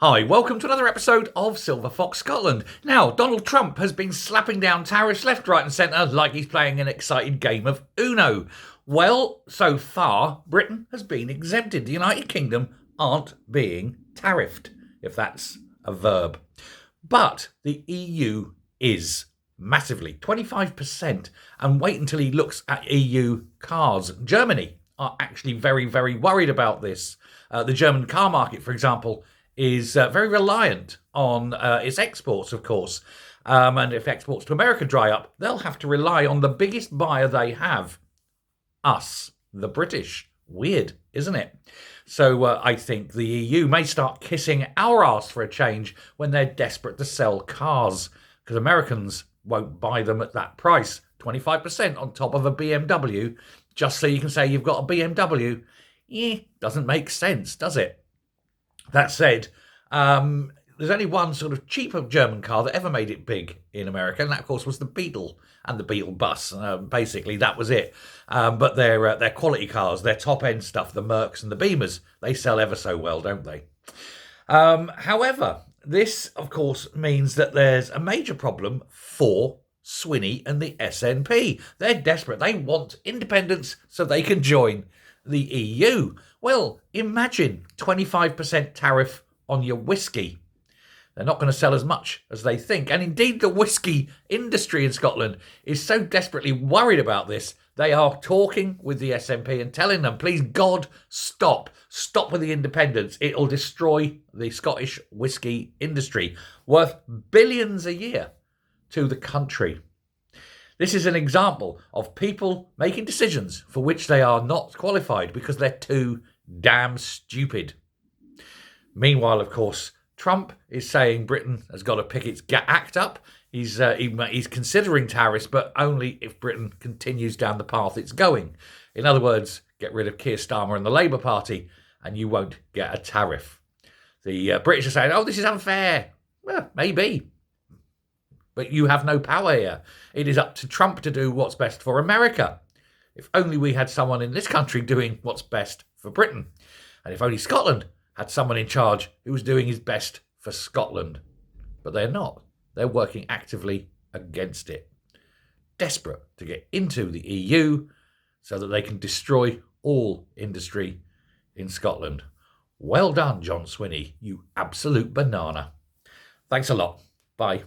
Hi, welcome to another episode of Silver Fox Scotland. Now, Donald Trump has been slapping down tariffs left, right, and centre like he's playing an exciting game of Uno. Well, so far, Britain has been exempted. The United Kingdom aren't being tariffed, if that's a verb. But the EU is massively 25%. And wait until he looks at EU cars. Germany are actually very, very worried about this. The German car market, for example, is very reliant on its exports, of course. And if exports to America dry up, they'll have to rely on the biggest buyer they have, us, the British. Weird, isn't it? So I think the EU may start kissing our arse for a change when they're desperate to sell cars, because Americans won't buy them at that price. 25% on top of a BMW, just so you can say you've got a BMW. Doesn't make sense, does it? That said, there's only one sort of cheaper German car that ever made it big in America, and that, of course, was the Beetle and the Beetle bus. Basically, that was it. But they're quality cars, they're top-end stuff, the Mercs and the Beamers, they sell ever so well, don't they? However, this, of course, means that there's a major problem for Swinney and the SNP. They're desperate. They want independence so they can join the EU. Well, imagine 25% tariff on your whiskey. They're not going to sell as much as they think. And indeed, the whiskey industry in Scotland is so desperately worried about this, they are talking with the SNP and telling them, please God, stop. Stop with the independence. It'll destroy the Scottish whiskey industry, worth billions a year to the country. This is an example of people making decisions for which they are not qualified because they're too damn stupid. Meanwhile, of course, Trump is saying Britain has got to pick its act up. He's considering tariffs, but only if Britain continues down the path it's going. In other words, get rid of Keir Starmer and the Labour Party, and you won't get a tariff. The British are saying, oh, this is unfair. Well, maybe. But you have no power here. It is up to Trump to do what's best for America. If only we had someone in this country doing what's best for Britain. And if only Scotland had someone in charge who was doing his best for Scotland. But they're not. They're working actively against it. Desperate to get into the EU so that they can destroy all industry in Scotland. Well done, John Swinney, you absolute banana. Thanks a lot. Bye.